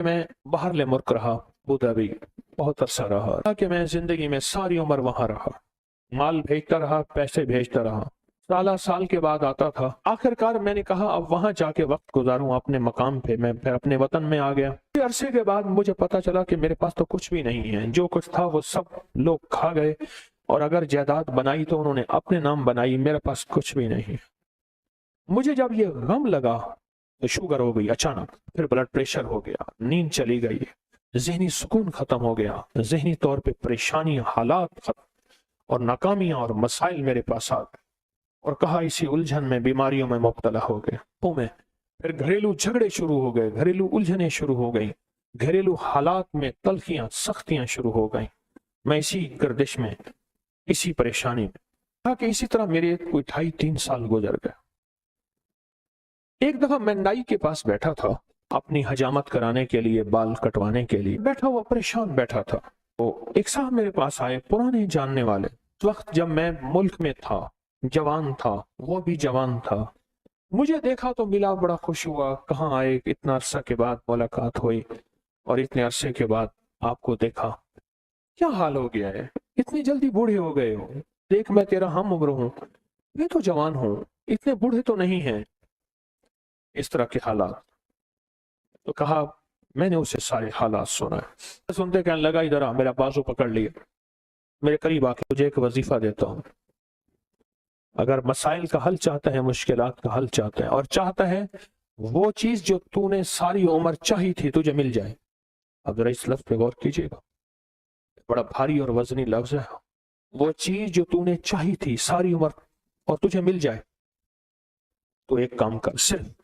मैं बाहर ले मुल्क रहा, अबू धाबी बहुत अरसा रहा कि मैं जिंदगी में सारी उम्र वहां रहा, माल भेजता रहा, पैसे भेजता रहा, साल के बाद आता था। आखिरकार मैंने कहा अब वहां जाके वक्त गुजारूं अपने मकाम पे। मैं फिर अपने वतन में आ गया। अरसे के बाद मुझे पता चला कि मेरे पास तो कुछ भी नहीं है, जो कुछ था वो सब लोग खा गए, और अगर जायदाद बनाई तो उन्होंने अपने नाम बनाई, मेरे पास कुछ भी नहीं। मुझे जब ये गम लगा तो शुगर हो गई अचानक, फिर ब्लड प्रेशर हो गया, नींद चली गई, जहनी सुकून खत्म हो गया, जहनी तौर पे परेशानी, हालात खत्म और नाकामियां और मसाइल मेरे पास आ गए, और कहा इसी उलझन में, बीमारियों में मुब्तला हो गए। फिर घरेलू झगड़े शुरू हो गए, घरेलू उलझनें शुरू हो गई, घरेलू हालात में तलखियां सख्तियां शुरू हो गई। मैं इसी गर्दिश में, इसी परेशानी में, कहा कि इसी तरह मेरे कोई 2.5-3 साल गुजर गए। एक दफा मैं नाई के पास बैठा था, अपनी हजामत कराने के लिए, बाल कटवाने के लिए बैठा हुआ, परेशान बैठा था। तो एक साहब मेरे पास आए, पुराने जानने वाले। उस वक्त जब मैं मुल्क में था, जवान था, वो भी जवान था। मुझे देखा तो मिला, बड़ा खुश हुआ। कहाँ आए, इतना अरसा के बाद मुलाकात हुई और इतने अरसे के बाद आपको देखा, क्या हाल हो गया है, इतनी जल्दी बूढ़े हो गए हो। देख मैं तेरा हम उम्र हूँ, मैं तो जवान हूँ, इतने बूढ़े तो नहीं हैं। इस तरह के हालात। तो कहा, मैंने उसे सारे हालात सुना। सुनते कहने लगा, इधर आ, मेरा बाजू पकड़ लिया, मेरे करीब आके तुझे एक वजीफा देता हूँ। अगर मसाइल का हल चाहता है, मुश्किलात का हल चाहता है, और चाहता है वो चीज जो तूने सारी उम्र चाही थी तुझे मिल जाए। अब जरा इस लफ्ज पे गौर कीजिएगा, बड़ा भारी और वजनी लफ्ज है। वो चीज जो तूने चाही थी सारी उम्र और तुझे मिल जाए, तो एक काम कर, सिर्फ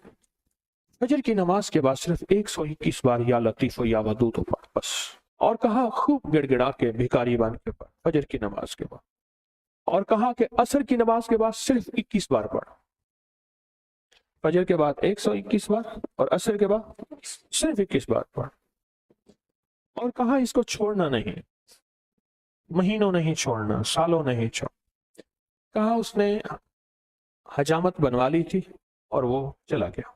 फजर की नमाज के बाद सिर्फ 121 बार या लतीफ या वदूद पढ़ बस। और कहा खूब गिड़गिड़ा के, भिखारी बन के पढ़ फजर की नमाज के बाद। और कहा कि असर की नमाज के बाद सिर्फ 21 बार पढ़, फजर के बाद 121 बार और असर के बाद सिर्फ 21 बार पढ़। और कहा इसको छोड़ना नहीं, महीनों नहीं छोड़ना, सालों नहीं छोड़। कहा उसने हजामत बनवा ली थी और वो चला गया।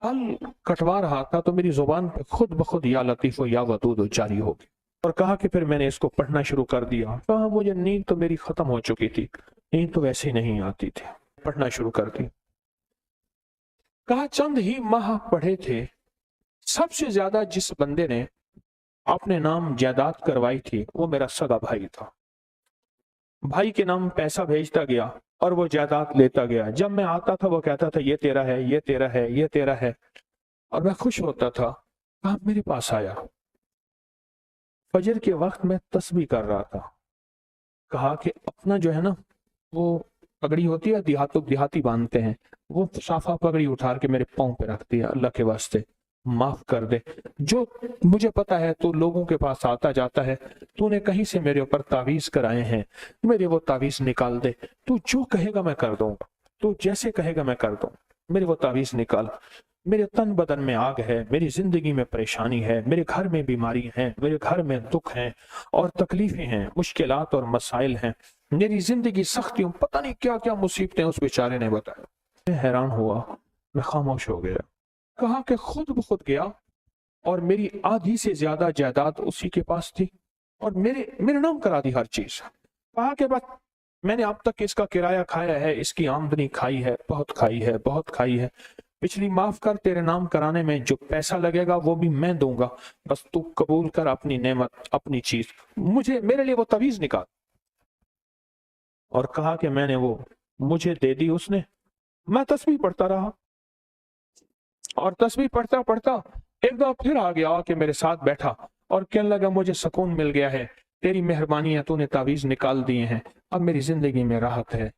बाल कटवा रहा था तो मेरी जुबान पे खुद ब खुद या लतीफ या वदूद जारी हो गई, और कहा कि फिर मैंने इसको पढ़ना शुरू कर दिया। कहा मुझे नींद तो मेरी खत्म हो चुकी थी, नींद तो वैसे ही नहीं आती थी, पढ़ना शुरू कर दी। कहा चंद ही माह पढ़े थे, सबसे ज्यादा जिस बंदे ने अपने नाम जायदाद करवाई थी वो मेरा सगा भाई था। भाई के नाम पैसा भेजता गया और वो जायदाद लेता गया। जब मैं आता था वो कहता था ये तेरा है, ये तेरा है, ये तेरा है, और मैं खुश होता था। कहा मेरे पास आया, फजर के वक्त मैं तस्बीह कर रहा था। कहा कि अपना जो है ना, वो पगड़ी होती है, देहाती बांधते हैं, वो साफा पगड़ी उठा के मेरे पाँव पे रख दिया। अल्लाह के वास्ते माफ कर दे, जो मुझे पता है तू लोगों के पास आता जाता है, तूने कहीं से मेरे ऊपर तावीज कराए हैं, मेरे वो तावीज निकाल दे। तू जो कहेगा मैं कर दूंगा, तू जैसे कहेगा मैं कर दूं, मेरे वो तावीज निकाल। मेरे तन बदन में आग है, मेरी जिंदगी में परेशानी है, मेरे घर में बीमारी है, मेरे घर में दुख है और तकलीफें हैं, मुश्किलात और मसाइल हैं, मेरी जिंदगी सख्तियों, पता नहीं क्या क्या मुसीबतें उस बेचारे ने बताया। मैं हैरान हुआ, मैं खामोश हो गया। कहा कि खुद ब खुद गया और मेरी आधी से ज्यादा जायदाद उसी के पास थी और मेरे नाम करा दी हर चीज। कहा कि बस मैंने अब तक इसका किराया खाया है, इसकी आमदनी खाई है, बहुत खाई है, बहुत खाई है। पिछली माफ कर, तेरे नाम कराने में जो पैसा लगेगा वो भी मैं दूंगा, बस तू कबूल कर अपनी नेमत, अपनी चीज, मेरे लिए वो तवीज निकाल। और कहा कि मैंने वो मुझे दे दी उसने। मैं तस्बीह पढ़ता रहा और तस्बीह पढ़ता पढ़ता एक दफा फिर आ गया कि मेरे साथ बैठा और कहने लगा मुझे सुकून मिल गया है, तेरी मेहरबानी है, तूने तावीज निकाल दिए हैं, अब मेरी जिंदगी में राहत है,